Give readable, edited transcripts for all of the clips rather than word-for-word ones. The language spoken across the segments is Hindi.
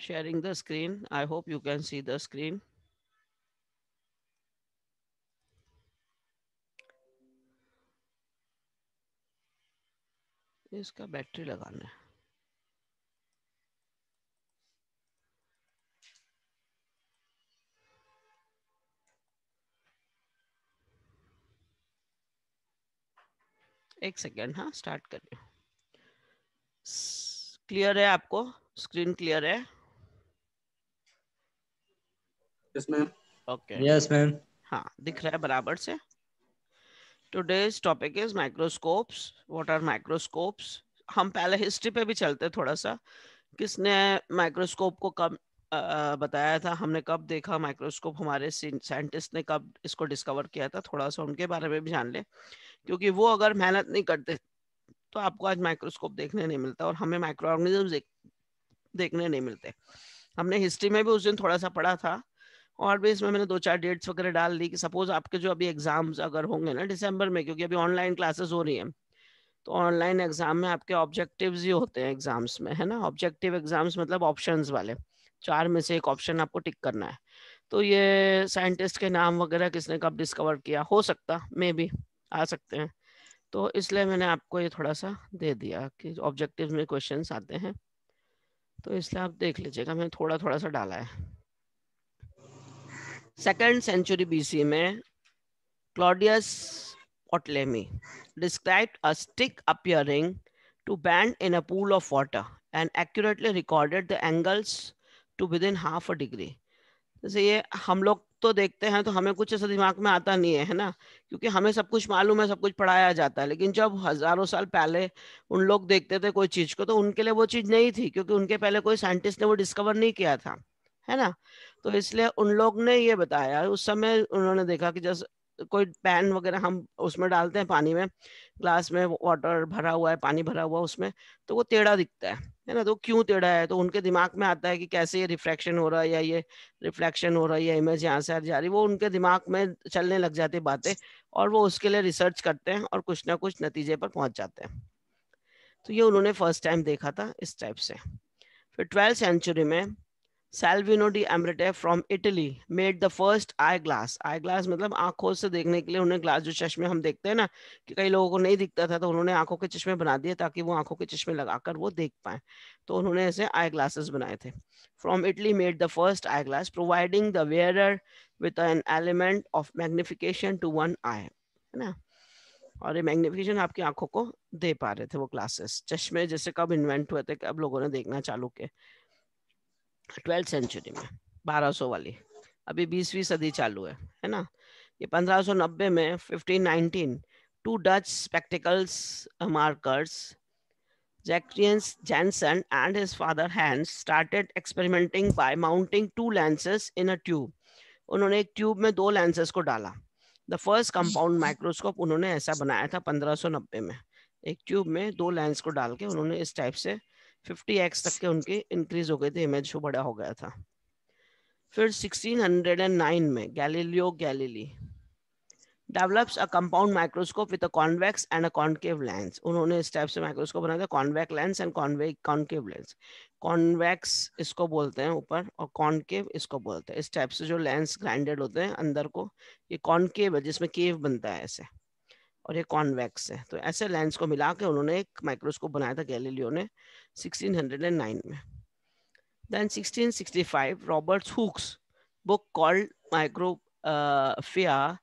Sharing the screen. I hope you can see the screen. इसका बैटरी लगाना है. एक सेकेंड. हाँ, स्टार्ट करिए. क्लियर है आपको? स्क्रीन क्लियर है? Yes ma'am. Okay. Yes ma'am. हाँ, दिख रहा है बराबर से. Today's topic is microscopes. What are microscopes? हम पहले हिस्ट्री पे भी चलते थोड़ा सा. किसने माइक्रोस्कोप को कब बताया था, हमने कब देखा माइक्रोस्कोप, हमारे साइंटिस्ट ने कब इसको डिस्कवर किया था, थोड़ा सा उनके बारे में भी जान ले. क्योंकि वो अगर मेहनत नहीं करते तो आपको आज माइक्रोस्कोप देखने नहीं मिलता और हमें माइक्रो ऑर्गेनिज्म देखने नहीं मिलते. हमने हिस्ट्री में भी उस दिन थोड़ा सा पढ़ा था और भी इसमें मैंने 2-4 डेट्स वगैरह डाल दी कि सपोज आपके जो अभी एग्जाम्स अगर होंगे ना दिसंबर में, क्योंकि अभी ऑनलाइन क्लासेस हो रही हैं, तो ऑनलाइन एग्जाम में आपके ऑब्जेक्टिव्स ही होते हैं एग्जाम्स में, है ना. ऑब्जेक्टिव एग्जाम्स मतलब ऑप्शंस वाले, 4 में से एक ऑप्शन आपको टिक करना है. तो ये साइंटिस्ट के नाम वगैरह किसने कब डिस्कवर किया हो सकता, मे बी आ सकते हैं. तो इसलिए मैंने आपको ये थोड़ा सा दे दिया कि ऑब्जेक्टिव में क्वेश्चंस आते हैं, तो इसलिए आप देख लीजिएगा. मैंने थोड़ा थोड़ा सा डाला है. 2nd century BC में Claudius Ptolemy described a stick appearing to bend in a pool of water and accurately recorded the angles to within half a degree. जैसे ये हम लोग तो देखते हैं तो हमें कुछ ऐसा दिमाग में आता नहीं है, है ना, क्योंकि हमें सब कुछ मालूम है, सब कुछ पढ़ाया जाता है. लेकिन जब हजारों साल पहले उन लोग देखते थे कोई चीज को, तो उनके लिए वो चीज नहीं थी, क्योंकि उनके पहले कोई साइंटिस्ट ने वो डिस्कवर नहीं किया था, है ना. तो इसलिए उन लोग ने ये बताया, उस समय उन्होंने देखा कि जैसे कोई पैन वगैरह हम उसमें डालते हैं पानी में, ग्लास में वाटर भरा हुआ है, पानी भरा हुआ उसमें, तो वो टेढ़ा दिखता है ना. तो क्यों टेढ़ा है, तो उनके दिमाग में आता है कि कैसे ये रिफ्रैक्शन हो रहा है, या ये रिफ्लेक्शन हो रहा है, या इमेज यहाँ से जा रही है. वो उनके दिमाग में चलने लग जाती बातें और वो उसके लिए रिसर्च करते हैं और कुछ ना कुछ नतीजे पर पहुंच जाते हैं. तो ये उन्होंने फर्स्ट टाइम देखा था इस टाइप से. फिर 12th सेंचुरी में Salvino di Amrite from Italy made the first eyeglass. eyeglass मतलब आंखों से देखने के लिए उन्हें ग्लास, जो चश्मे हम देखते हैं ना, कि कई लोगों को नहीं दिखता था, तो उन्होंने आंखों के चश्मे बना दिए ताकि वो आंखों के चश्मे लगाकर वो देख पाए. तो उन्होंने ऐसे आई ग्लासेस बनाए थे. From Italy made the first eyeglass, providing the wearer with an element of magnification to one eye. है ना. और ये मैग्निफिकेशन आपकी आंखों को दे पा रहे थे वो ग्लासेस. चश्मे जैसे कब इन्वेंट हुए थे, कब लोगों ने देखना चालू किए? 12th सेंचुरी में, 1200 वाली. अभी 20वीं सदी चालू है ना. ये 1590 में 1519 two Dutch spectacles makers Zacharias Janssen and his father Hans started experimenting by mounting 2 lenses in a tube. उन्होंने एक ट्यूब में 2 lenses को डाला. द फर्स्ट कंपाउंड माइक्रोस्कोप उन्होंने ऐसा बनाया था 1590 में. एक ट्यूब में 2 लेंस को डाल के उन्होंने इस टाइप से 50x तक के उनके इंक्रीज हो गए थे, इमेज वो बड़ा हो गया था. फिर 1609 में Galileo Galilei develops a compound microscope with a convex and a concave lens. उन्होंने इस टाइप से माइक्रोस्कोप बनाया था, convex lens and concave lens. convex इसको बोलते हैं ऊपर और concave इसको बोलते हैं. इस टाइप से जो लेंस ग्राइंडेड होते हैं अंदर को, ये concave है जिसमें केव बनता है ऐसे, और ये कॉन्वेक्स है. तो ऐसे लेंस को मिला के उन्होंने एक माइक्रोस्कोप बनाया था गैलीलियो ने 1609 में. Then 1665 Robert Hooke's book called Microsphere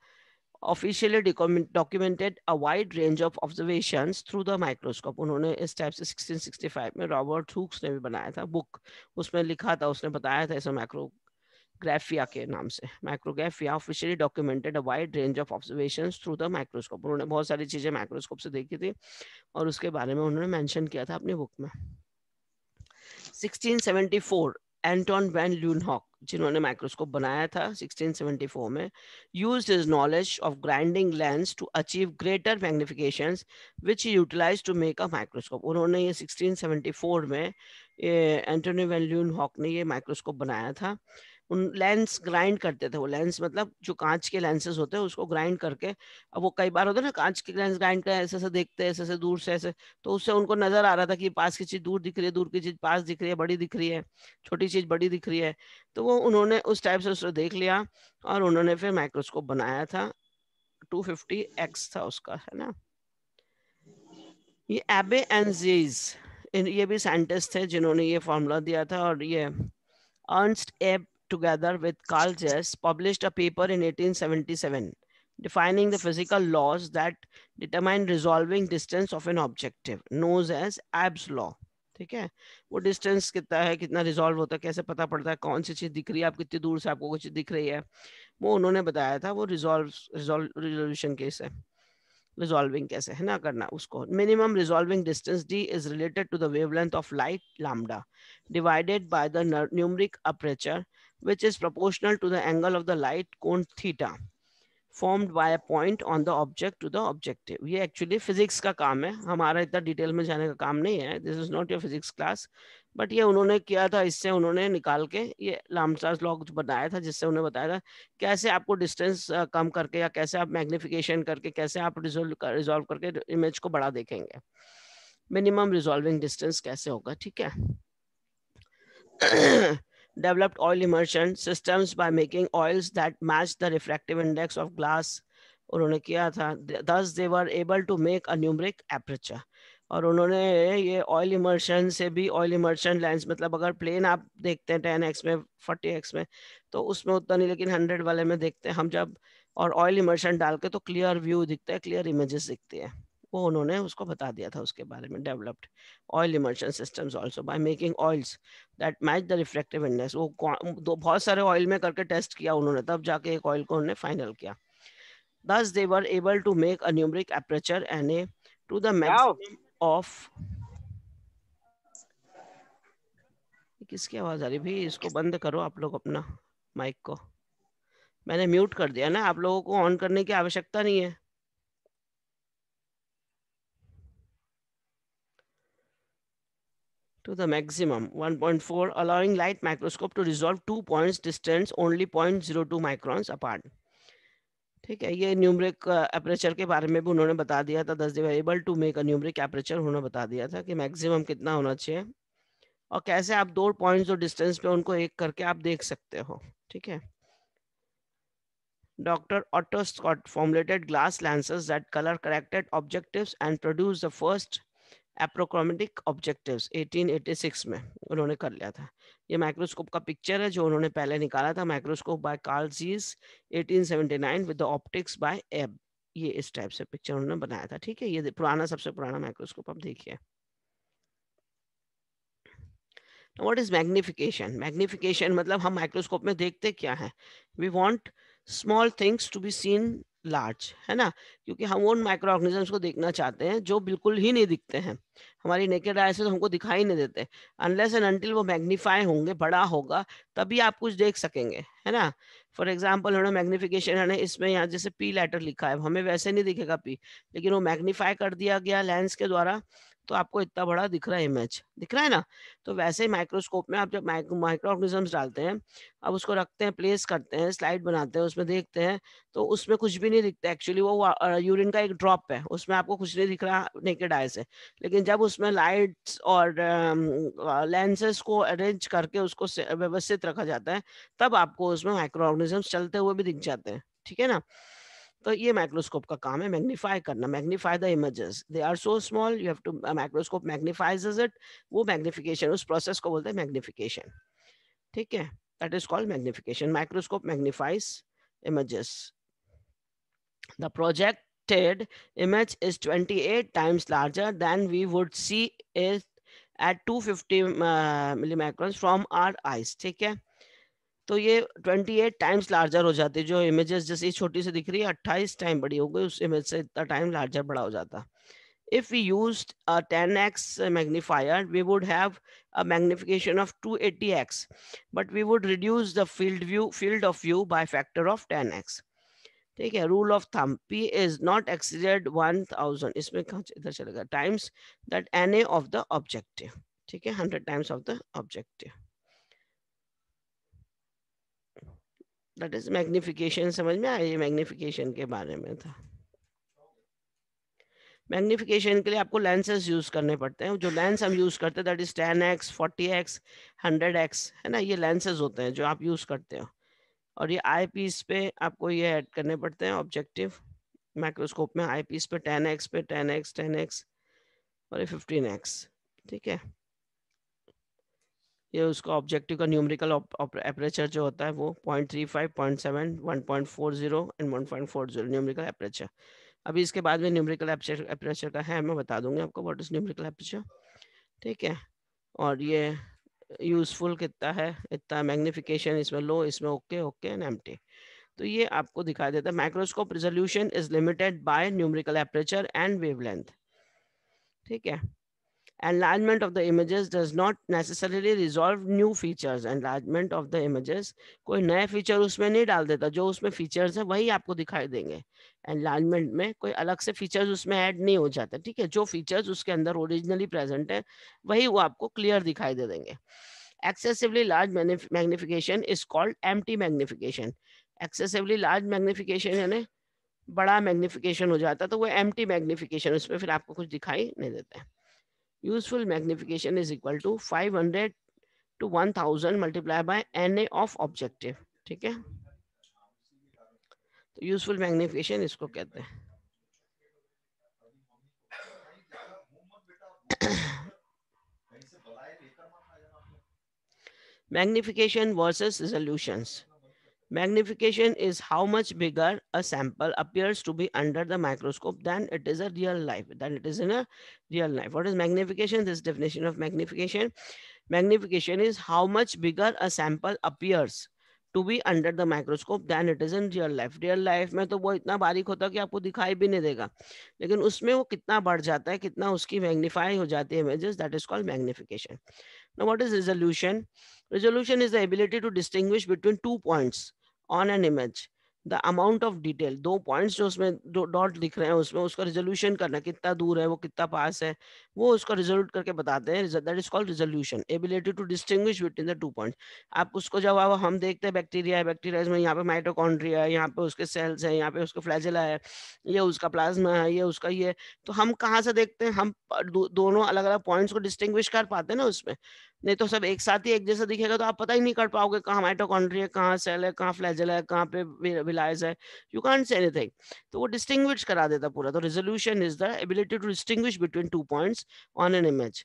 officially documented a wide range of observations through the microscope. उन्होंने इस टाइप से 1665 में रॉबर्ट हुक्स ने भी बनाया था बुक. उसमें लिखा था, उसने बताया था इसे माइक्रोग्राफिया के नाम से. Micrographia officially documented a wide range of observations through the microscope. उन्होंने बहुत सारी चीजें माइक्रोस्कोप से देखी थी और उसके बारे में उन्होंने मेंशन किया था अपनी बुक में. 1674 एंटोन वैन ल्यूनहॉक, जिन्होंने माइक्रोस्कोप बनाया था 1674 में, used his knowledge of grinding lens to achieve greater magnifications which he utilized to make a microscope. उन्होंने ये 1674 में एंटोनी वैन ल्यूनहॉक ने ये माइक्रोस्कोप बनाया था उन लेंस ग्राइंड करते थे, वो लेंस मतलब जो कांच के लेंसेज होते हैं उसको ग्राइंड करके, अब वो कई बार होता है ना कांच के लेंस ग्राइंड कर ऐसे ऐसे देखते हैं, ऐसे ऐसे दूर से ऐसे, तो उससे उनको नजर आ रहा था कि पास की चीज दूर दिख रही है, दूर की चीज पास दिख रही है, बड़ी दिख रही है, छोटी चीज बड़ी दिख रही है। तो वो उन्होंने उस टाइप से उसको देख लिया और उन्होंने फिर माइक्रोस्कोप बनाया था। 250x था उसका, है ना। ये एबे एंड जीज, ये भी साइंटिस्ट थे जिन्होंने ये फॉर्मूला दिया था। और ये Ernst Abbe, together with Carl Zeiss, published a paper in 1877 defining the physical laws that determine resolving distance of an objective, known as Abbe's law. ठीक है, वो डिस्टेंस कितना है, कितना रिजॉल्व होता है, कैसे पता पड़ता है कौन सी चीज दिख रही है, आप कितनी दूर से आपको कुछ दिख रही है, वो उन्होंने बताया था। वो रिजोल्यूशन केस है, रिजॉल्विंग कैसे है ना करना उसको। Minimum resolving distance d is related to the wavelength of light lambda divided by the numeric aperture, which is proportional to the angle of the light cone theta formed by a point on the object to the objective. ये एक्चुअली फिजिक्स का काम है, हमारा इतना डिटेल में जाने का काम नहीं है, this is not your physics class. But ये उन्होंने किया था, इससे उन्होंने निकाल के ये लामसास लॉ बनाया था, जिससे उन्हें बताया था कैसे आपको डिस्टेंस कम करके या कैसे आप मैग्निफिकेशन करके कैसे आप रिजॉल्व करके इमेज को बड़ा देखेंगे। मिनिमम रिजॉल्विंग डिस्टेंस कैसे होगा, ठीक है। Developed oil immersion systems by making oils that match the refractive index of glass, उन्होंने किया था। Thus they were able to make a numeric aperture। और उन्होंने ये ऑयल इमर्शन से भी, ऑयल इमर्शन लेंस मतलब अगर प्लेन आप देखते हैं 10x में 40x में तो उसमें उतना नहीं, लेकिन 100 वाले में देखते हैं हम जब, और ऑयल इमर्शन डाल के तो क्लियर व्यू दिखता है, क्लियर इमेजेस दिखती है। वो उन्होंने उसको बता दिया था उसके बारे में। Developed oil immersion systems also by making oils that match the reflective index. वो बहुत सारे ऑयल में करके टेस्ट किया उन्होंने, तब जाके एक ऑयल को उन्होंने फाइनल किया। Thus they were able to make a numeric aperture Na to the maximum of, किसकी आवाज आ रही भाई, इसको बंद करो आप लोग अपना माइक को। मैंने म्यूट कर दिया ना, आप लोगों को ऑन करने की आवश्यकता नहीं है। To the maximum 1.4, allowing light microscope to resolve 2 points distance only 0.02 microns apart। ठीक है, ये न्यूमरिक एपरेचर के बारे में भी उन्होंने बता दिया था। दस they were able to make a numeric aperture, उन्होंने बता दिया था कि मैक्सिमम कितना होना चाहिए और कैसे आप 2 पॉइंट्स जो डिस्टेंस पे उनको एक करके आप देख सकते हो। ठीक है। Dr. Otto Scott formulated glass lenses that color corrected objectives and produced the first apochromatic objectives 1886 में उन्होंने कर लिया था। ये माइक्रोस्कोप का पिक्चर है जो उन्होंने पहले निकाला था, माइक्रोस्कोप बाय कार्ल जीस 1879 विद द ऑप्टिक्स बाय एब। ये इस टाइप से पिक्चर उन्होंने बनाया था। ठीक है, ये पुराना, सबसे पुराना माइक्रोस्कोप आप देखिए। What is magnification? मैग्निफिकेशन मतलब हम माइक्रोस्कोप में देखते क्या है, we want small things to be seen large, है ना, क्योंकि हम उन माइक्रो ऑर्गेनिजम्स को देखना चाहते हैं जो बिल्कुल ही नहीं दिखते हैं, हमारी नेकेड आई से तो हमको दिखाई नहीं देते। अनलेस एंड अनटिल वो मैग्नीफाई होंगे, बड़ा होगा, तभी आप कुछ देख सकेंगे, है ना। फॉर एग्जाम्पल उन्होंने मैग्निफिकेशन है ना, इसमें यहाँ जैसे पी लेटर लिखा है, हमें वैसे नहीं दिखेगा पी, लेकिन वो मैग्नीफाई कर दिया गया लेंस के द्वारा, तो आपको इतना बड़ा दिख रहा है, इमेज दिख रहा है ना। तो वैसे ही माइक्रोस्कोप में आप जब माइक्रो ऑर्गेनिजम्स डालते हैं, अब उसको रखते हैं, प्लेस करते हैं, स्लाइड बनाते हैं, उसमें देखते हैं, तो उसमें कुछ भी नहीं दिखता एक्चुअली, वो यूरिन का एक ड्रॉप है, उसमें आपको कुछ नहीं दिख रहा नेकेड आई से। लेकिन जब उसमें लाइट्स और लेंसेस को अरेंज करके उसको व्यवस्थित रखा जाता है, तब आपको उसमें माइक्रो ऑर्गेनिजम्स चलते हुए भी दिख जाते हैं। ठीक है ना। तो ये माइक्रोस्कोप का काम है, मैग्नीफाई करना, magnify the images, they are so small you have to, microscope magnifies it, वो मैग्निफिकेशन, उस प्रोसेस को बोलते हैं मैग्निफिकेशन। ठीक है, that is called magnification. Microscope magnifies images. The projected image is 28 times larger than we would see it at 250 millimicrons from our eyes। ठीक है, तो ये 28 टाइम्स लार्जर हो जाती है, जो इमेजेस जैसे छोटी सी दिख रही है 28 टाइम बड़ी हो गई, उस इमेज से इतना टाइम लार्जर बड़ा हो जाता। If we used a 10x magnifier, we would have a magnification of 280x, but we would reduce the field of view by factor of 10x। ठीक है, rule of thumb, p is not exceeded 1000, इसमें कहाँ इधर चलेगा, times that na of the objective। ठीक है, 100 times of the objective. That is magnification. समझ में आया? ये मैग्निफिकेशन के बारे में था। मैग्निफिकेशन के लिए आपको लेंसेज यूज करने पड़ते हैं। जो लेंस हम यूज करते हैं that is 10x 40x 100x, है ना, ये लेंसेज होते हैं जो आप यूज करते हो। और ये आई पीस पे आपको ये ऐड करने पड़ते हैं ऑब्जेक्टिव माइक्रोस्कोप में। आई पीस पे 10x पे 10x 10x और ये 15x। ठीक है, ये उसका ऑब्जेक्टिव का न्यूमेरिकल एपरेचर जो होता है वो 0.35 0.7 1.40 एंड 1.40 न्यूमेरिकल एपरेचर। अभी इसके बाद में न्यूमेरिकल एपरेचर का है, मैं बता दूंगी आपको व्हाट इज न्यूमेरिकल एपरेचर। ठीक है, और ये यूजफुल कितना है, इतना मैग्निफिकेशन इसमें लो, इसमें ओके ओके एंड एम्प्टी। तो ये आपको दिखा देता है microscope resolution is limited by numerical aperture and wavelength. ठीक है, enlargement of the images does not necessarily resolve new features। enlargement of the images कोई नए फीचर उसमें नहीं डाल देता, जो उसमें फीचर्स है वही आपको दिखाई देंगे। enlargement में कोई अलग से फीचर्स उसमें ऐड नहीं हो जाता। ठीक है, जो फीचर्स उसके अंदर ओरिजिनली प्रेजेंट है वही वो आपको क्लियर दिखाई दे देंगे। excessively large magnification is called empty magnification। excessively large magnification यानी बड़ा मैग्निफिकेशन हो जाता है तो वो एम्प्टी मैग्निफिकेशन, उसमें फिर आपको कुछ दिखाई नहीं देता है। Useful magnification is equal to 500 to 1000 multiplied by Na of objective। ठीक है, तो यूजफुल मैग्निफिकेशन इसको कहते हैं। Magnification versus resolutions। Magnification is how much bigger a sample appears to be under the microscope than it is a real life, than it is in a real life. What is magnification? This definition of magnification. Magnification is how much bigger a sample appears to be under the microscope than it is in real life। real life में तो वो इतना बारीक होता है कि आपको दिखाई भी नहीं देगा, लेकिन उसमें वो कितना बढ़ जाता है, कितना उसकी मैग्नीफाई हो जाती है images, that is called magnification. Now, what is resolution? Resolution is the ability to distinguish between 2 points on an image। The amount of detail, 2 points जो उसमें दो डॉट दिख रहे हैं उसमें उसका रिजोल्यूशन करना, कितना दूर है वो, कितना पास है, वो उसको रिजोल्यूट करके बताते हैं। That is called resolution. Ability to distinguish between the 2 points. आप उसको जब हम देखते हैं बैक्टीरिया है, बैक्टीरिया में यहाँ पे माइटोकॉन्ड्रिया है, यहाँ पे उसके सेल्स है, यहाँ पे उसका फ्लैजेला है, ये उसका प्लाज्मा है, ये उसका ये, तो हम कहाँ से देखते हैं? हम दोनों अलग अलग पॉइंट्स को डिस्टिंग्विश कर पाते हैं ना उसमें। नहीं तो सब एक साथ ही एक जैसा दिखेगा तो आप पता ही नहीं कर पाओगे कहाँ माइटोकॉन्ड्रिया है, कहाँ सेल है, कहाँ फ्लैजेला है, कहाँ पे विलायस है। You can't say anything. तो वो डिस्टिंग्विश करा देता पूरा। तो resolution is the ability to distinguish between 2 points on an image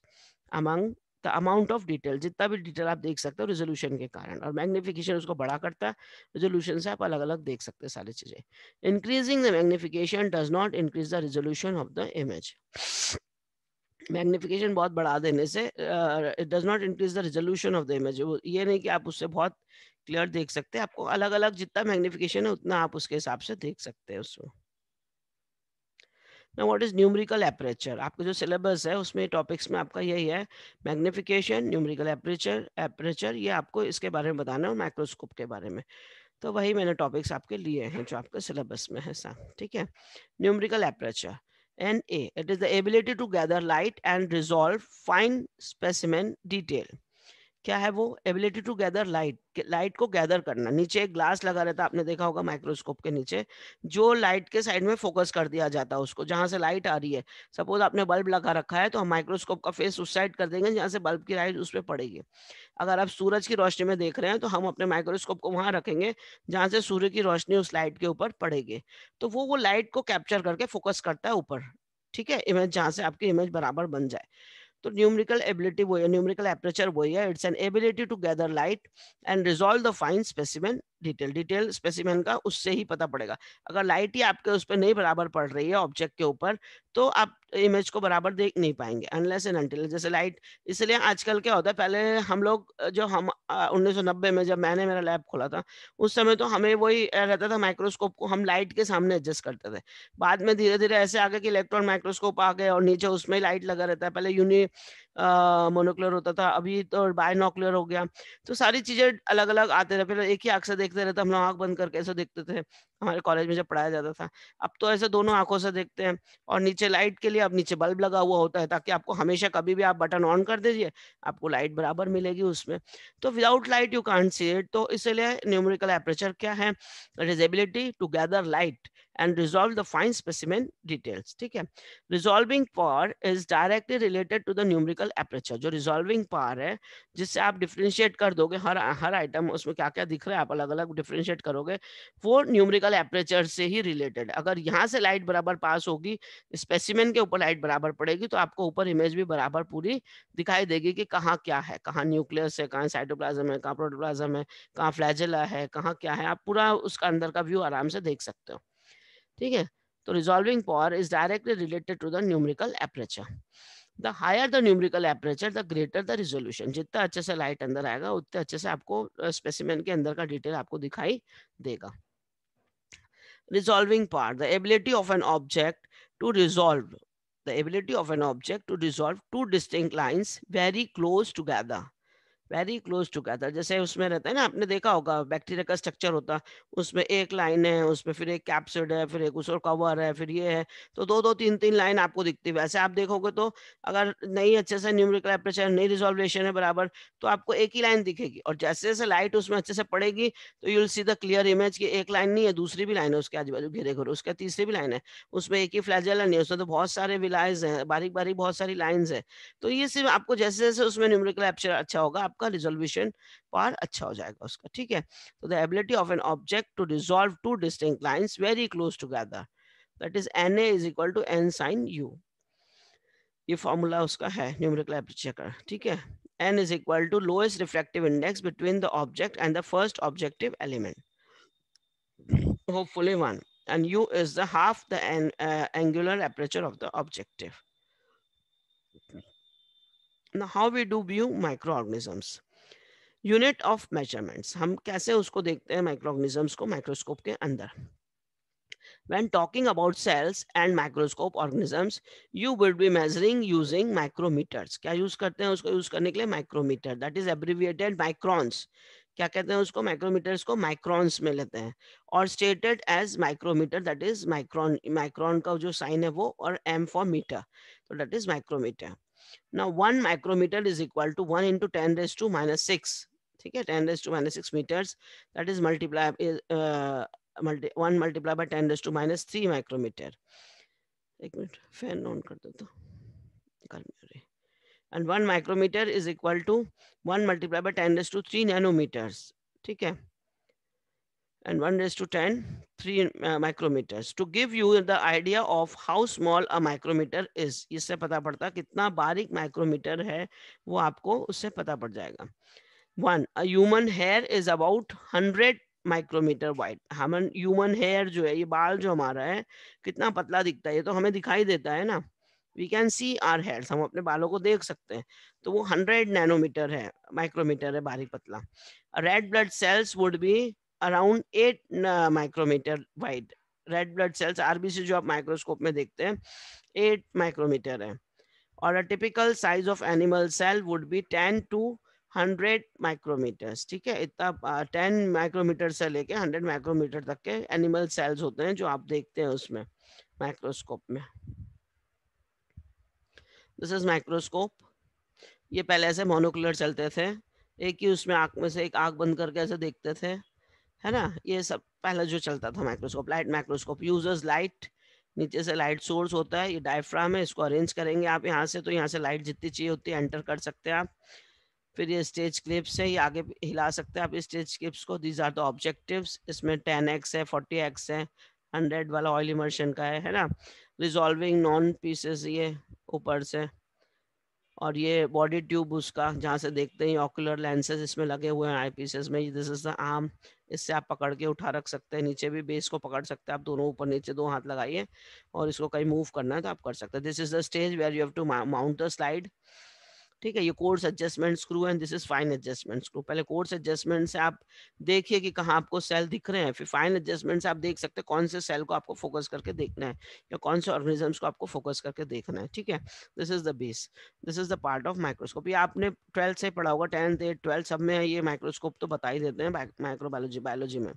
among the amount of detail. जितना भी डिटेल आप देख सकते हो रिजोल्यूशन के कारण, और मैग्निफिकेशन उसको बड़ा करता है। रिजोल्यूशन से आप अलग अलग देख सकते हैं सारी चीजें। Increasing the magnification does not increase the resolution of the image. Magnification बहुत बढ़ा देने से it does not increase the resolution of the image. ये नहीं कि आप उससे बहुत क्लियर देख सकते हैं, आपको अलग अलग जितना मैग्निफिकेशन है उतना आप उसके हिसाब से देख सकते हैं उसमें। Now what is numerical aperture? आपका जो सिलेबस है उसमें टॉपिक्स में आपका यही है, मैग्निफिकेशन, न्यूमेरिकल एपरेचर, एपरेचर, ये आपको इसके बारे में बताना है, माइक्रोस्कोप के बारे में। तो वही मैंने टॉपिक्स आपके लिए हैं जो आपके सिलेबस में है साहब। ठीक है, numerical aperture NA, it is the ability to gather light and resolve fine specimen detail। क्या है वो? Ability to gather light, light को गैदर करना। नीचे एक ग्लास लगा रहता है, आपने देखा होगा माइक्रोस्कोप के नीचे, जो लाइट के साइड में फोकस कर दिया जाता है उसको, जहां से लाइट आ रही है। सपोज आपने बल्ब लगा रखा है तो हम माइक्रोस्कोप का फेस उस साइड कर देंगे जहां से बल्ब की लाइट उस पर पड़ेगी। अगर आप सूरज की रोशनी में देख रहे हैं तो हम अपने माइक्रोस्कोप को वहां रखेंगे जहां से सूर्य की रोशनी उस लाइट के ऊपर पड़ेगी। तो वो लाइट को कैप्चर करके फोकस करता है ऊपर। ठीक है, इमेज जहां से आपकी इमेज बराबर बन जाए। तो न्यूमेरिकल एबिलिटी वो है, न्यूमेरिकल एपरेचर वो है, it's an ability to gather light and resolve the fine specimen detail. Detail specimen का उससे ही पता पड़ेगा। अगर लाइट ही आपके उस पर नहीं बराबर पड़ रही है ऑब्जेक्ट के ऊपर तो आप इमेज को बराबर देख नहीं पाएंगे अनलेस एंड अनटिल। जैसे लाइट, इसलिए आजकल क्या होता है, पहले हम लोग जो हम 1990 में जब मैंने मेरा लैब खोला था उस समय तो हमें वही रहता था, माइक्रोस्कोप को हम लाइट के सामने एडजस्ट करते थे। बाद में धीरे धीरे ऐसे आ गए कि इलेक्ट्रॉन माइक्रोस्कोप आ गए और नीचे उसमें लाइट लगा रहता है। पहले यूनि मोनोक्लेयर होता था, अभी तो बायनोक्लेयर हो गया। तो सारी चीजें अलग अलग आते रहे, पहले एक ही आंख से देख देखते रहते, हम लोग आंख बंद करके ऐसे देखते थे हमारे कॉलेज में जब पढ़ाया जाता था। अब तो ऐसे दोनों आंखों से देखते हैं। और नीचे लाइट के लिए अब नीचे बल्ब लगा हुआ होता है, ताकि आपको हमेशा कभी भी आप बटन ऑन कर दीजिए, आपको लाइट बराबर मिलेगी उसमें। तो without light you can't see it. तो इसलिए न्यूमेरिकल एपर्चर क्या है? It is ability to gather light and resolve the fine specimen details. ठीक है, resolving power is directly related to the numerical aperture. जो रिजॉल्विंग पावर है, जिससे आप डिफरेंशिएट कर दोगे हर आइटम, उसमें क्या क्या दिख रहा है आप अलग अलग डिफरेंशिएट करोगे, वो न्यूमेरिकल एपर्चर से ही रिलेटेड। अगर यहाँ से लाइट बराबर पास होगी, स्पेसिमेन के ऊपर लाइट बराबर पड़ेगी, तो आपको ऊपर इमेज भी बराबर पूरी दिखाई देगी कि कहाँ क्या है, कहाँ न्यूक्लियस है, कहाँ साइटोप्लाज्म है, कहाँ प्रोटोप्लाज्म है, कहाँ फ्लैजेला है, कहाँ क्या है, आप पूरा उसका अंदर का व्यू आराम से देख सकते हो। ठीक है, तो resolving power is directly related to the numerical aperture. The higher the numerical aperture the greater the resolution. जितना अच्छे से लाइट अंदर आएगा, उतने अच्छे से आपको स्पेसिमेन के अंदर का डिटेल आपको दिखाई देगा। Resolving part, the ability of an object to resolve, the ability of an object to resolve two distinct lines very close together, very close together. जैसे उसमें रहता है ना, आपने देखा होगा बैक्टीरिया का स्ट्रक्चर होता है, उसमें एक लाइन है, उसमें फिर एक कैप्सिड है, फिर एक उस कवर है, फिर ये है, तो दो दो तीन तीन लाइन आपको दिखती है। वैसे आप देखोगे तो अगर नहीं अच्छे से न्यूमेरिकल एपर्चर, नहीं रिजोल्वेशन है बराबर, तो आपको एक ही लाइन दिखेगी। और जैसे जैसे लाइट उसमें अच्छे से पड़ेगी, तो you will see the clear image की एक लाइन नहीं है, दूसरी भी लाइन है उसके आजू बाजू घेरे घरे, उसका तीसरी भी लाइन है, उसमें एक ही फ्लैजेला नहीं है, उसमें तो बहुत सारे विलायज हैं, बारीक बारीक बहुत सारी लाइन्स है। तो ये सिर्फ आपको जैसे जैसे उसमें न्यूमेरिकल एपर्चर अच्छा होगा, आपका रिजोल्यूशन पावर अच्छा हो जाएगा उसका। ठीक है, तो the ability of an object to resolve two distinct lines very close together, that is Na is equal to n sin u। ये फॉर्मूला उसका है न्यूमेरिकल एपर्चर का। ठीक है, n is equal to lowest refractive index between the object and the first objective element, hopefully 1, and u is the half the angular aperture of the objective. Now how we do view microorganisms? Unit of measurements, हम कैसे उसको देखते हैं माइक्रोऑर्गेनिजम्स को माइक्रोस्कोप के अंदर। When talking about cells and microscope organisms, you will be measuring using micrometers. क्या यूज करते हैं उसको यूज करने के लिए? Micrometre, that is abbreviated microns. क्या कहते हैं उसको? माइक्रोमीटर्स को माइक्रॉन्स में लेते हैं। और stated as micrometre, that is micron, micron का जो साइन है वो, और एम फॉर मीटर, तो that is micrometre. Now 1 micrometer is equal to 1 into 10 raised to minus 6. ठीक है, 10 raised to minus 6 meters, that is 1 multiplied by 10 raised to minus 3 micrometer. एक मिनट फैन ऑन कर देता हूँ। And 1 micrometer is equal to 1 multiplied by 10 raised to 3 nanometers. ठीक है, and 1 raised to 10 3 micrometers, to give you the idea of how small a micrometer is. इससे पता पड़ता कितना बारीक माइक्रोमीटर है, वो आपको उससे पता पड़ जाएगा। 1, a human hair is about 100 micrometre wide. हम ह्यूमन हेयर जो है, ये बाल जो हमारा है, कितना पतला दिखता है, ये तो हमें दिखाई देता है ना, we can see our hairs, हम अपने बालों को देख सकते हैं। तो वो 100 नैनोमीटर है, माइक्रोमीटर है, बारीक पतला। Red blood cells would be around 8 micrometre wide. Red blood cells, RBC जो आप माइक्रोस्कोप में देखते हैं, 8 माइक्रोमीटर है। और a typical size of animal cell would be 10 to 100 micrometres. ठीक है, इतना 10 माइक्रोमीटर से लेके 100 माइक्रोमीटर तक के एनिमल सेल्स होते हैं जो आप देखते हैं उसमें माइक्रोस्कोप में। This is microscope. ये पहले ऐसे मोनोकुलर चलते थे, एक ही उसमें आंख में से एक आंख बंद करके ऐसे देखते थे, है ना। ये सब पहले जो चलता था microscope. Light microscope users light, नीचे से लाइट सोर्स होता है, ये डायफ्राम है, इसको अरेंज करेंगे आप यहाँ से, तो यहाँ से लाइट जितनी चाहिए उतनी एंटर कर सकते हैं आप। फिर ये स्टेज क्लिप्स है, ये आगे हिला सकते हैं आप इस स्टेज क्लिप्स को। दीज आर द ऑब्जेक्टिव्स, इसमें 10x है, 40x है, 100 वाला ऑयल इमर्शन का है ना। रिजॉल्विंग नॉन पीसेस ये ऊपर से, और ये बॉडी ट्यूब उसका, जहाँ से देखते हैं ऑकुलर लेंसेज इसमें लगे हुए हैं आई पीसेस में। दिस इज द आर्म, इससे आप पकड़ के उठा रख सकते हैं, नीचे भी बेस को पकड़ सकते हैं आप, दोनों ऊपर नीचे 2 हाथ लगाइए, और इसको कहीं मूव करना है तो आप कर सकते हैं। This is the stage where you have to mount the slide. ठीक है, ये coarse adjustment screw and this is fine adjustment screw. पहले कोर्स एडजस्टमेंट से आप देखिए कि कहाँ आपको सेल दिख रहे हैं, फिर फाइन एडजस्टमेंट से आप देख सकते हैं कौन से सेल को आपको फोकस करके देखना है या कौन से ऑर्गेनिजम्स को आपको फोकस करके देखना है। ठीक है, this is the base, this is the part of microscope. ये आपने 12th से पढ़ा होगा, 10th 8 12 सब में ये माइक्रोस्कोप तो बता ही देते हैं माइक्रोबायोलॉजी बायोलॉजी में।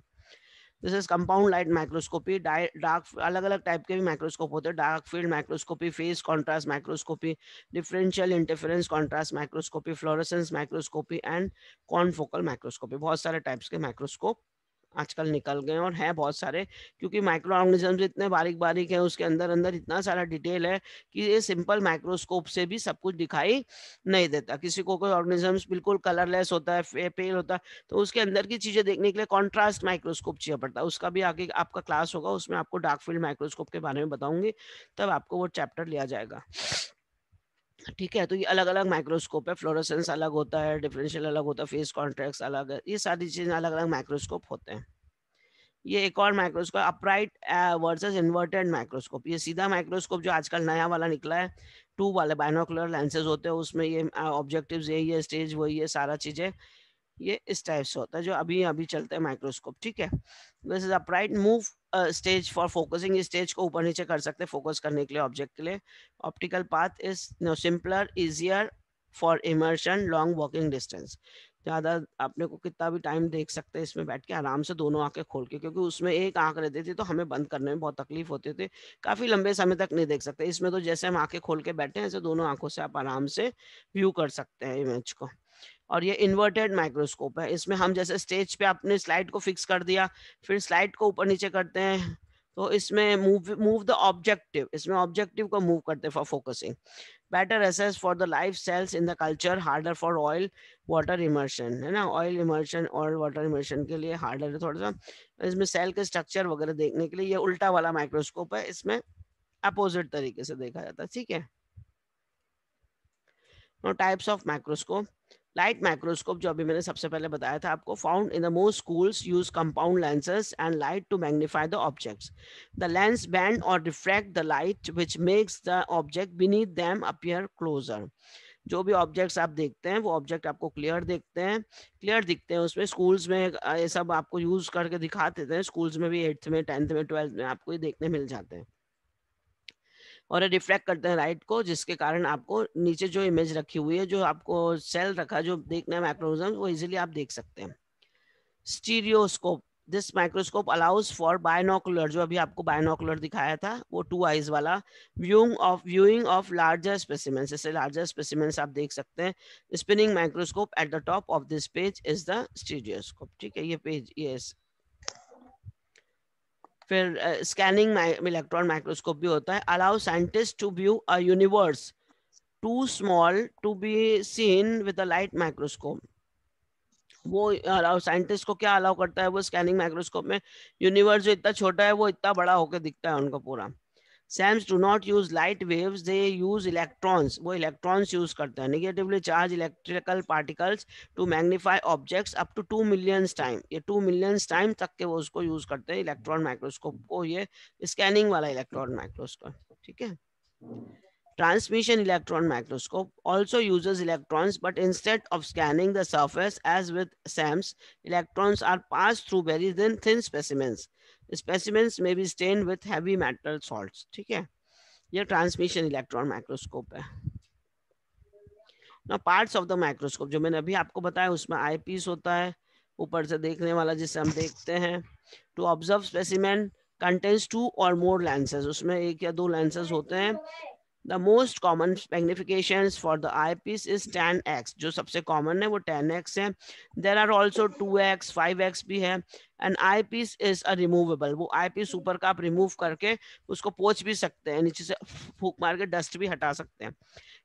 This is compound light microscopy. Dark अलग अलग टाइप के भी माइक्रोस्कोप होते हैं, dark field microscopy, phase contrast microscopy, differential interference contrast microscopy, fluorescence microscopy and confocal microscopy. बहुत सारे टाइप्स के माइक्रोस्कोप आजकल निकल गए और हैं बहुत सारे, क्योंकि माइक्रो ऑर्गेनिजम्स इतने बारीक बारीक हैं, उसके अंदर अंदर इतना सारा डिटेल है कि ये सिंपल माइक्रोस्कोप से भी सब कुछ दिखाई नहीं देता। किसी को कोई ऑर्गेनिजम्स बिल्कुल कलरलेस होता है, पेल होता है, तो उसके अंदर की चीजें देखने के लिए कॉन्ट्रास्ट माइक्रोस्कोप चाहिए पड़ता है। उसका भी आगे आपका क्लास होगा, उसमें आपको डार्क फील्ड माइक्रोस्कोप के बारे में बताऊंगी, तब आपको वो चैप्टर लिया जाएगा। ठीक है, तो ये अलग अलग माइक्रोस्कोप है, फ्लोरोसेंस अलग होता है, डिफरेंशियल अलग होता है, फेस कॉन्ट्रैक्ट अलग है, ये सारी चीजें अलग अलग माइक्रोस्कोप होते हैं। ये एक और microscope upright versus inverted microscope. ये सीधा माइक्रोस्कोप जो आजकल नया वाला निकला है, ट्यूब वाले बाइनोकुलर लेंसेज होते हैं, उसमें ये ऑब्जेक्टिव्स यही है, स्टेज वही है, सारा चीजें ये इस टाइप से होता है जो अभी अभी चलते हैं माइक्रोस्कोप। ठीक है, this is upright move stage for focusing. Stage को ऊपर नीचे कर सकते हैं फोकस करने के लिए, ऑब्जेक्ट के लिए। Optical path is simpler, easier for immersion, long walking distance. ज़्यादा अपने को कितना भी टाइम देख सकते हैं इसमें बैठ के आराम से, दोनों आंखें खोल के, क्योंकि उसमें एक आंख रहती थी तो हमें बंद करने में बहुत तकलीफ होती थी, काफ़ी लंबे समय तक नहीं देख सकते। इसमें तो जैसे हम आंखें खोल के बैठे हैं, ऐसे दोनों आंखों से आप आराम से व्यू कर सकते हैं इमेज को। और ये इन्वर्टेड माइक्रोस्कोप है, इसमें हम जैसे स्टेज पे अपने स्लाइड को फिक्स कर दिया, फिर स्लाइड को ऊपर नीचे करते हैं, तो इसमें मूव द ऑब्जेक्टिव, इसमें ऑब्जेक्टिव को मूव करते हैं for focusing. Better access for the life cells in the culture, harder for oil water immersion, है ना, ऑयल इमर्शन और वाटर इमर्शन के लिए हार्डर है थोड़ा सा। इसमें सेल के स्ट्रक्चर वगैरह देखने के लिए ये उल्टा वाला माइक्रोस्कोप है, इसमें अपोजिट तरीके से देखा जाता है। ठीक है, no types of microscope. Light microscope जो अभी मैंने सबसे पहले बताया था आपको, found in the most schools use compound lenses and light to magnify the objects. The lens bend or refract the light which makes the object beneath them appear closer. जो भी ऑब्जेक्ट्स आप देखते हैं वो ऑब्जेक्ट आपको क्लियर देखते हैं, क्लियर दिखते हैं। उसमें स्कूल्स में ये सब आपको यूज करके दिखा देते हैं, स्कूल्स में भी 8th में 10th में 12th में आपको ये देखने मिल जाते हैं। और ये रिफ्लेक्ट करते हैं लाइट को, जिसके कारण आपको नीचे जो इमेज रखी हुई है, जो आपको सेल रखा जो देखना है माइक्रोनिज्म, वो इजीली आप देख सकते हैं। Stereoscope, this microscope allows for binocular, जो अभी आपको बायनोकुलर दिखाया था वो 2 आईज वाला, व्यूइंग ऑफ लार्जर स्पेसिमेंस, जैसे लार्जर स्पेसिमेंस आप देख सकते हैं। Spinning microscope at the top of this page is the stereoscope. ठीक है, ये पेज ये। फिर स्कैनिंग इलेक्ट्रॉन माइक्रोस्कोप भी होता है, allow scientist to view a universe too small to be seen with a light microscope. वो अलाउ साइंटिस्ट को क्या अलाउ करता है वो स्कैनिंग माइक्रोस्कोप में, यूनिवर्स जो इतना छोटा है वो इतना बड़ा होकर दिखता है उनको पूरा। SAMs do not use light waves, they use electrons. वो electrons use करते हैं, negatively charged electrical particles to magnify objects up to 2 million time. ये 2 million time तक के वो उसको use करते हैं इलेक्ट्रॉन माइक्रोस्कोप को, ये स्कैनिंग वाला इलेक्ट्रॉन माइक्रोस्कोप। ठीक है, transmission electron microscope also uses electrons, but instead of scanning the surface as with SAMs, electrons are passed through very thin specimens. Specimens may be stained with heavy metal salts. ठीक है, ये ट्रांसमिशन इलेक्ट्रॉन माइक्रोस्कोप है। ना पार्ट्स ऑफ द माइक्रोस्कोप जो मैंने अभी आपको बताया, उसमें आई पीस होता है ऊपर से देखने वाला जिसे हम देखते हैं। टू ऑब्जर्व स्पेसिमेन कंटेन्स 2 और मोर लेंसेज, उसमें 1 या 2 लेंसेज होते हैं। The most common magnifications for the eyepiece is 10x, जो सबसे कॉमन है वो 10x है। There are also 2x, 5x भी है। An eyepiece is a removable, वो eyepiece ऊपर का आप रिमूव करके उसको पोंछ भी सकते हैं, नीचे से फूंक मार के डस्ट भी हटा सकते हैं।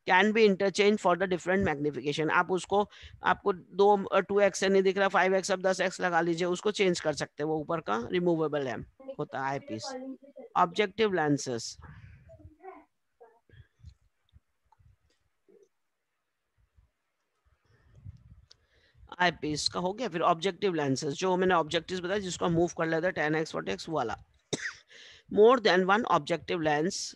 Can be interchange for the different magnification, आप उसको, आपको 2x से नहीं दिख रहा 5x, अब 10x लगा लीजिए, उसको चेंज कर सकते हैं, वो ऊपर का रिमूवेबल है होता है eyepiece। ऑब्जेक्टिव लेंसेज, आई पीस का हो गया। फिर ऑब्जेक्टिव लेंसेज, जो मैंने ऑब्जेक्टिव बताया जिसको मूव कर लेते हैं 10x 40x वाला। More than one objective lens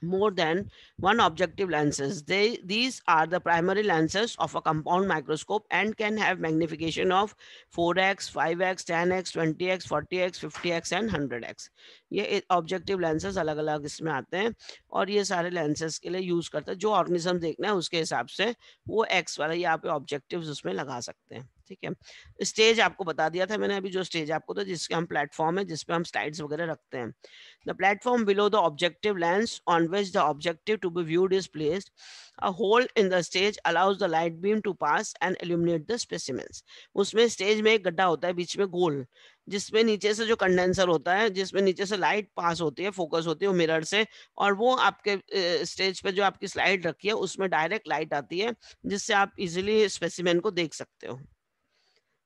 more than one objective lenses. These are the primary lenses of a compound microscope and can have magnification of 4x, 5x, 10x, 20x, 40x, 50x and 100x. ये ऑब्जेक्टिव लेंसेज अलग अलग इसमें आते हैं और ये सारे लेंसेज के लिए यूज करते हैं। जो ऑर्गेनिज्म देखना है उसके हिसाब से वो एक्स वाला यहाँ पे ऑब्जेक्टिव्स उसमें लगा सकते हैं। ठीक है, स्टेज आपको बता दिया था मैंने अभी, जो स्टेज आपको तो जिसके हम प्लेटफॉर्म है जिसपे हम स्लाइड्स वगैरह रखते हैं। The platform below the objective lens on which the objective to be viewed is placed. A hole in the stage allows the light beam to pass and illuminate the specimens. उसमें स्टेज में एक गड्ढा होता है बीच में गोल, जिसमें नीचे से जो कंडेंसर होता है, जिसमें नीचे से लाइट पास होती है, फोकस होती है मिरर से, और वो आपके स्टेज पे जो आपकी स्लाइड रखी है उसमें डायरेक्ट लाइट आती है, जिससे आप इजीली स्पेसिमेन को देख सकते हो।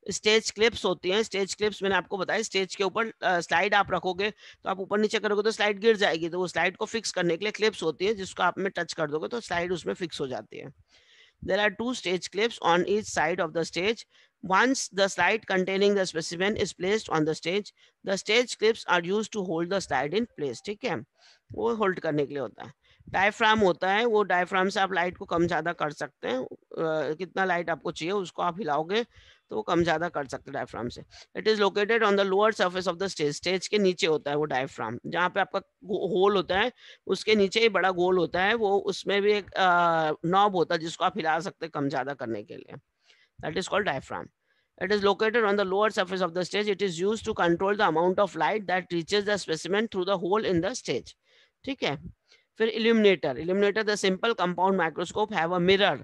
स्टेज क्लिप्स होती हैं। स्टेज क्लिप्स मैंने आपको बताया, स्टेज के ऊपर स्लाइड आप रखोगे तो आप ऊपर नीचे करोगे तो स्लाइड गिर जाएगी, तो वो स्लाइड को फिक्स करने के लिए क्लिप्स होती है, जिसको आप में टच कर दोगे तो स्लाइड उसमें फिक्स हो जाती है। There are two stage clips on each side of the stage. Once the slide containing the specimen is placed on the stage clips are used to hold the slide in place. ठीक है, वो होल्ड करने के लिए होता है। डायफ्राम होता है, वो डायफ्राम से आप लाइट को कम ज़्यादा कर सकते हैं। कितना लाइट आपको चाहिए उसको आप हिलाओगे तो वो कम ज़्यादा कर सकते हैं डायफ्राम से। It is located on the lower surface of the stage. Stage के नीचे होता है वो डायफ्राम, जहाँ पे आपका होल होता है उसके नीचे ही बड़ा गोल होता है, वो उसमें भी एक नॉब होता है जिसको आप हिला सकते हैं कम ज़्यादा करने के लिए। That is called diaphragm. It is located on the lower surface of the stage. It is used to control the amount of light that reaches the specimen through the hole in the stage. ठीक है, फिर illuminator. Illuminator, the simple compound microscope, have a mirror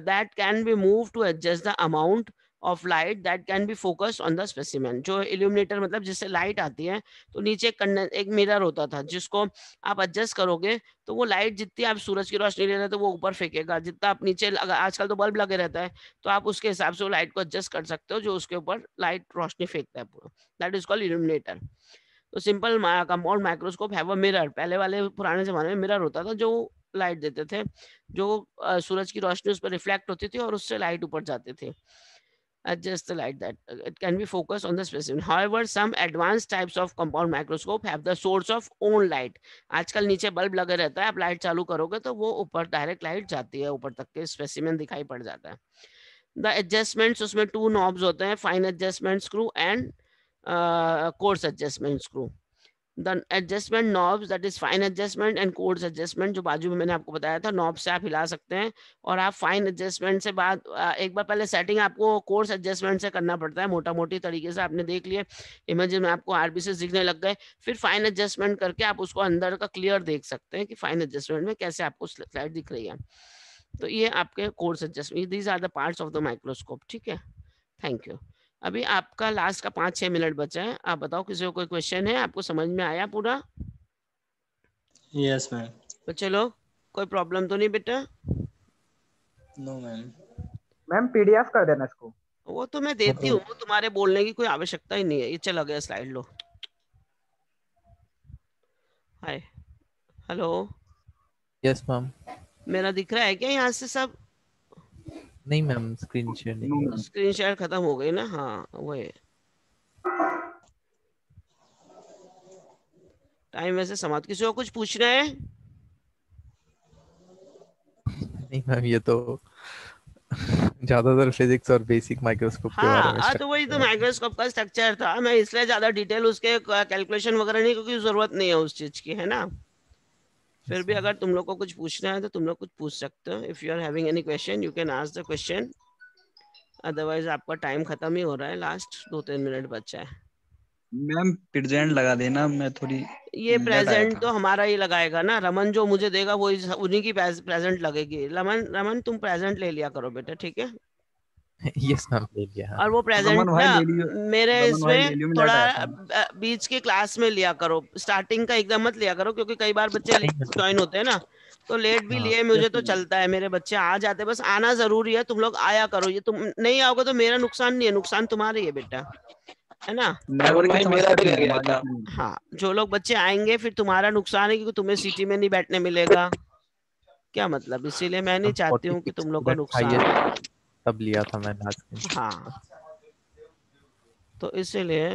that can be moved to adjust the amount of light that can be focused on the specimen. जो illuminator मतलब जिससे लाइट आती है, तो नीचे एक मिरर होता था जिसको आप एडजस्ट करोगे तो वो लाइट जितनी आप सूरज की रोशनी ले रहे थे वो ऊपर फेंकेगा, जितना आप नीचे आजकल तो बल्ब लगे रहता है तो आप उसके हिसाब से वो लाइट को एडजस्ट कर सकते हो जो उसके ऊपर लाइट रोशनी फेंकता है पूरा। That is called illuminator. तो simple compound microscope have a mirror. पहले वाले पुराने जमाने में मिरर होता था जो लाइट देते थे, जो सूरज की रोशनी उस पर रिफ्लेक्ट होती थी और उससे लाइट ऊपर जाती थी। Adjust the light that it can be focused on the specimen. However, some advanced types of compound microscope have the source of own light. आजकल नीचे बल्ब लगे रहता है, आप लाइट चालू करोगे तो वो ऊपर डायरेक्ट लाइट जाती है, ऊपर तक के स्पेसिमेन दिखाई पड़ जाता है। द एडजस्टमेंट्स, उसमें 2 नॉब्स होते हैं, fine adjustment screw and course adjustment screw. The adjustment knobs, that is fine adjustment and course adjustment, जो बाजू में मैंने आपको बताया था, नॉब से आप हिला सकते हैं। और आप फाइन एडजस्टमेंट से बाद एक बार पहले सेटिंग आपको कोर्स एडजस्टमेंट से करना पड़ता है, मोटा मोटी तरीके से आपने देख लिया, इमेज में आपको आरबीसी दिखने लग गए, फिर फाइन एडजस्टमेंट करके आप उसको अंदर का क्लियर देख सकते हैं कि फाइन एडजस्टमेंट में कैसे आपको स्लाइड दिख रही है। तो ये आपके coarse adjustment, these are the parts of the microscope. ठीक है, थैंक यू। अभी आपका लास्ट का 5-6 मिनट बचा है, आप बताओ किसी को कोई क्वेश्चन है, आपको समझ में आया पूरा? Yes ma'am. बच्चे लोग कोई प्रॉब्लम तो नहीं बेटा? No ma'am. मैम पीडीएफ कर देना इसको। वो तो मैं देती हूँ, तुम्हारे बोलने की कोई आवश्यकता ही नहीं है। ये चला गया स्लाइड, लो। हाय, हेलो। Yes ma'am. मेरा दिख रहा है क्या यहाँ से सब? नहीं मैम, स्क्रीन शेयर नहीं। स्क्रीन शेयर खत्म हो गई ना? हाँ वो है, टाइम वैसे समाप्त। किसी को कुछ पूछना है? नहीं मैम, ये तो ज्यादातर फिजिक्स और बेसिक माइक्रोस्कोप के बारे में हाँ तो वही तो माइक्रोस्कोप का स्ट्रक्चर था, मैं इसलिए ज्यादा डिटेल उसके कैलकुलेशन वगैरह नहीं, क्योंकि जरूरत नहीं है उस चीज की, है ना। फिर भी अगर तुम लोग को कुछ पूछना है तो तुम लोग कुछ पूछ सकते हो। If you are having any question you can ask the question, otherwise आपका टाइम खत्म ही हो रहा है, लास्ट 2-3 मिनट बचा है। मैम प्रेजेंट लगा देना, मैं थोड़ी ये लेट आया प्रेजेंट था। तो हमारा ही लगाएगा ना, रमन जो मुझे देगा वो उन्हीं की प्रेजेंट लगेगी। रमन तुम प्रेजेंट ले लिया करो बेटा, ठीक है? यस मैम, ले लिया। और वो प्रेजेंट रमन भाई ना ले लियो, मेरे रमन भाई ले इसमें लियो, मैं लेट आया थोड़ा था। बीच के क्लास में लिया करो, स्टार्टिंग का एकदम मत लिया करो, क्योंकि कई बार बच्चे ज्वाइन होते हैं ना, तो लेट भी लिए मुझे तो चलता है, मेरे बच्चे आ जाते हैं, बस आना जरूरी है। तुम लोग आया करो, ये तुम नहीं आओगे तो मेरा नुकसान नहीं है, नुकसान तुम्हारा ही है बेटा, है ना। नेटवर्क की समस्या थी हमारी। हाँ, जो लोग बच्चे आएंगे फिर तुम्हारा नुकसान है, क्योंकि तुम्हें सिटी में नहीं बैठने मिलेगा। क्या मतलब, इसीलिए मैं नहीं चाहती हूँ कि तुम लोग का नुकसान। तब लिया था मैंने आज। हाँ, तो इसीलिए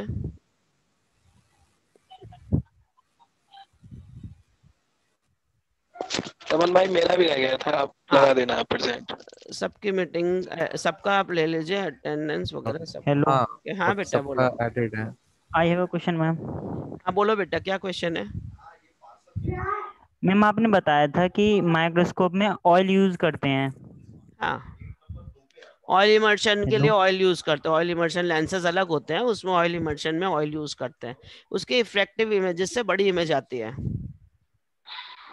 तमन भाई मेरा भी रह गया था, आप लगा देना प्रेजेंट। सबकी मीटिंग सबका आप ले लीजिए अटेंडेंस वगैरह सब। हेलो। हाँ बेटा बोलो। सबका एडेड है। I have a question ma'am. हाँ बोलो बेटा, क्या क्वेश्चन है? मैम आपने बताया था कि माइक्रोस्कोप में ऑयल यूज करते हैं। हाँ, ऑयल इमर्शन के हेलो। लिए ऑयल यूज करते हैं। ऑयल इमर्शन लेंसेज अलग होते हैं, उसमें ऑयल इमर्शन में ऑयल यूज करते हैं। उसके इफेक्टिव इमेजेस से बड़ी इमेज आती है।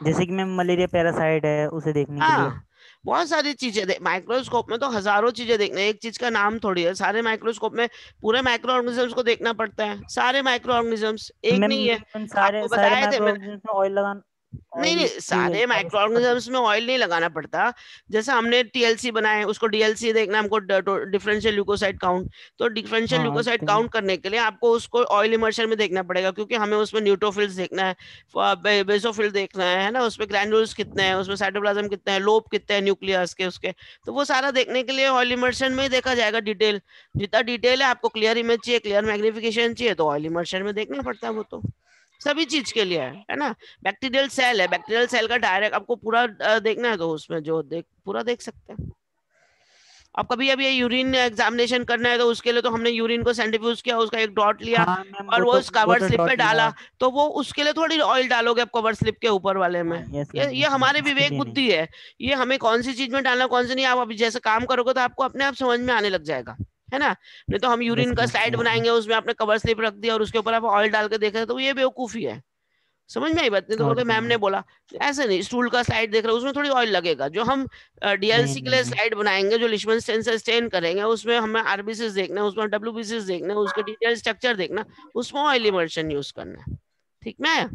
जैसे कि मैम मलेरिया पैरासाइट है, उसे देखने के लिए। हाँ, बहुत सारी चीजें माइक्रोस्कोप में तो हजारों चीजें देखने, एक चीज का नाम थोड़ी है। सारे माइक्रोस्कोप में पूरे माइक्रो ऑर्गेनिजम्स को देखना पड़ता है, सारे माइक्रो ऑर्गेनिजम्स, एक मैम नहीं है। सारे आपको सारे बताए थे माइक्रो मैंने। ऑर्गेनिज्म में ऑयल लगाना, नहीं नहीं, ऑयल की सारे माइक्रो आवश्यकता पड़ती ऑर्गेनिजम्स में ऑयल नहीं लगाना पड़ता। जैसे हमने टीएलसी बनाए, उसको डीएलसी देखना हमको, डिफरेंशियल ल्यूकोसाइड काउंट। तो डिफरेंशियल हाँ ल्यूकोसाइड तो काउंट करने के लिए आपको उसको ऑयल इमर्शन में देखना पड़ेगा, क्योंकि हमें उसमें न्यूट्रोफिल्स देखना है, बेसोफिल देखना है ना, उसमें ग्रैन्यूल्स कितने हैं, उसमें साइटोप्लाज्म कितने हैं, लोब कितने हैं न्यूक्लियस के उसके। तो वो सारा देखने के लिए ऑयल इमर्शन में देखा जाएगा डिटेल। जितना डिटेल है, आपको क्लियर इमेज चाहिए, क्लियर मैग्निफिकेशन चाहिए, तो ऑयल इमर्शन में देखना पड़ता है। वो तो सभी चीज के लिए है ना। बैक्टीरियल सेल है, बैक्टीरियल सेल का डायरेक्ट आपको पूरा देखना है, तो उसमें जो पूरा देख सकते हैं। अब कभी अभी यूरिन एग्जामिनेशन करना है, तो उसके लिए तो हमने यूरिन को सेंट्रीफ्यूज किया, उसका एक डॉट लिया हाँ मैम और वो उस वो कवर तो स्लिप पे डॉट डाला। लिया। तो वो उसके लिए थोड़ी ऑयल डालोगे आप कवर स्लिप के ऊपर वाले में। हाँ यस ये मैम, ये हमारे इसके विवेक लिए नहीं। बुद्धि है। ये हमें कौन सी चीज में डालना, कौन सी नहीं, आप अभी जैसे काम करोगे तो आपको अपने आप समझ में आने लग जाएगा, है ना। नहीं तो हम यस यूरिन का मैम स्लाइड बनाएंगे, उसमें आपने कवर स्लिप रख दिया और उसके ऊपर आप ऑयल डाल के देख रहे, तो ये बेवकूफी है। समझ में आई बात? नहीं तो बोलोगे मैम ने बोला। ऐसे नहीं, स्टूल का स्लाइड देख रहे हो, उसमें थोड़ी ऑयल लगेगा। जो हम नहीं डीएलसी के लिए नहीं स्लाइड बनाएंगे, जो लिशमन स्टेन से स्टेन करेंगे, उसमें हमें आरबीसीज देखना है, उसमें डब्ल्यूबीसीज देखना है, उसके डिटेल स्ट्रक्चर देखना, उसमें ऑयल इमर्शन यूज करना है। ठीक में आया?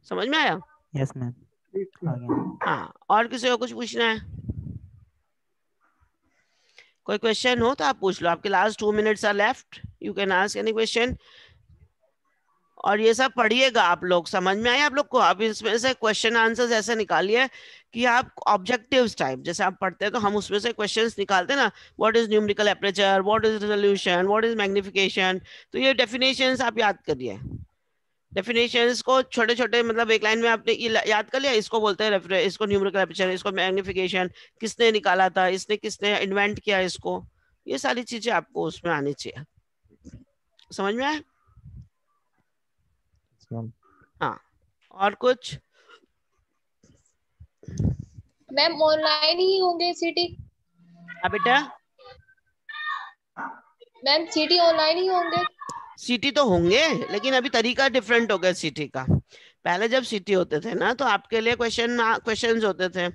समझ में आया? यस मैम आ गया। हाँ, और किसी को कुछ पूछना है? कोई क्वेश्चन हो तो आप पूछ लो। आपके last 2 minutes are left, you can ask any question. और ये सब पढ़िएगा आप लोग, समझ में आया आप लोग को? आप इसमें से क्वेश्चन आंसर्स ऐसे निकालिए कि आप ऑब्जेक्टिव्स टाइप, जैसे आप पढ़ते हैं तो हम उसमें से क्वेश्चंस निकालते हैं ना, what is numerical aperture, what is resolution, what is magnification. तो ये डेफिनेशंस आप याद करिए। डेफिनेशंस को छोटे छोटे, मतलब एक लाइन में आपने ये याद कर लिया, इसको बोलते हैं इसको न्यूमेरिकल एपरेचर, इसको मैग्निफिकेशन, किसने निकाला था, इसने किसने इन्वेंट किया इसको। ये सारी चीजें आपको उसमें आनी चाहिए। समझ में आया? हाँ, और कुछ? मैम ऑनलाइन ही होंगे सीटी? हाँ बेटा, मैम सीटी ऑनलाइन ही होंगे? सीटी तो होंगे, लेकिन अभी तरीका डिफरेंट हो गया सीटी का। पहले जब सीटी होते थे ना, तो आपके लिए क्वेश्चंस होते थे।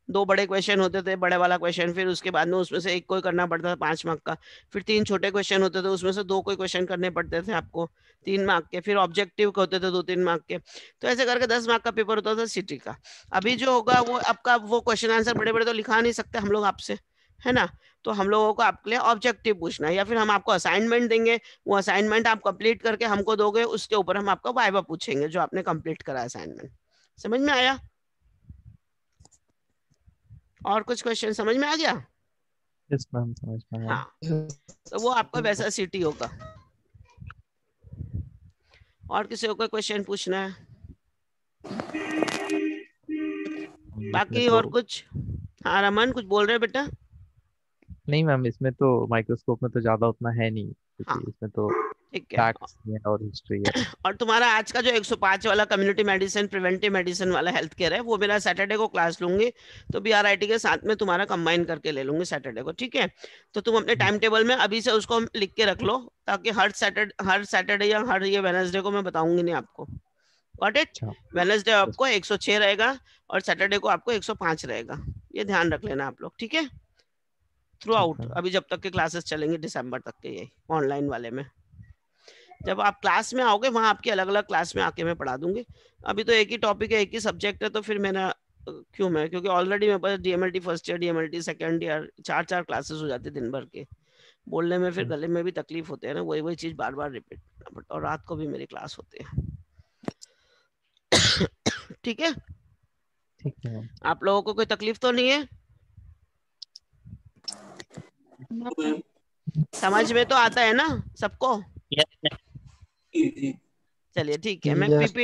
2 बड़े क्वेश्चन होते थे, बड़े वाला क्वेश्चन, फिर उसके बाद में उसमें से एक कोई करना पड़ता था 5 मार्क का। फिर 3 छोटे क्वेश्चन होते थे, उसमें से 2 कोई क्वेश्चन करने पड़ते थे आपको 3 मार्क के। फिर ऑब्जेक्टिव होते थे 2-3 मार्क के। तो ऐसे करके 10 मार्क का पेपर होता था सीटी का। अभी जो होगा वो आपका, वो क्वेश्चन आंसर बड़े बड़े तो लिखा नहीं सकते हम लोग आपसे, है ना। तो हम लोगों को आपके लिए ऑब्जेक्टिव पूछना है, या फिर हम आपको असाइनमेंट देंगे, वो असाइनमेंट आप कंप्लीट करके हमको दोगे, उसके ऊपर हम आपका वाइवा पूछेंगे जो आपने कंप्लीट करा असाइनमेंट। समझ में आया? और कुछ क्वेश्चन समझ में आ गया? यस मैम, समझ में आया। हाँ, तो वो आपका वैसा सीटी होगा। और किसी को कोई क्वेश्चन पूछना है? बाकी और कुछ? हाँ रमन, कुछ बोल रहे बेटा? नहीं मैम, इसमें तो माइक्रोस्कोप में तो ज्यादा उतना है नहीं, हाँ, क्योंकि इसमें तो ठीक है। फैक्ट्स है और हिस्ट्री है। और तुम्हारा आज का जो 105 वाला कम्युनिटी मेडिसिन, प्रिवेंटिव मेडिसिन वाला हेल्थ केयर है, वो मेरा सैटरडे को क्लास लूंगी, तो बीआरआईटी के साथ में तुम्हारा कंबाइन करके ले लूंगी सैटरडे को, ठीक है। तो तुम अपने टाइम टेबल में अभी से उसको लिख के रख लो, ताकि हर सैटरडे या हर ये वेडनेसडे को मैं बताऊंगी नहीं आपको। Got it? वेडनेसडे आपको 106 रहेगा और सैटरडे को आपको 105 रहेगा। ये ध्यान रख लेना आप लोग, ठीक है, थ्रू आउट, अभी जब तक के क्लासेस चलेंगे दिसंबर तक के, ये ऑनलाइन वाले में। जब आप क्लास में आओगे, वहां आपकी अलग अलग क्लास में आके मैं पढ़ा दूंगी। अभी तो एक ही टॉपिक है, एक ही सब्जेक्ट है, तो फिर मेरा क्योंकि ऑलरेडी मेरे पास DMLT first year, DMLT second year, 4 classes हो जाते दिन भर के। बोलने में फिर गले में भी तकलीफ होते हैं ना, वही चीज बार बार रिपीट करना पड़ता है, और रात को भी मेरी क्लास होती है। ठीक है, ठीक है। आप लोगों को कोई तकलीफ तो नहीं है? समझ में तो आता है ना सबको? चलिए ठीक है, मैं पीपी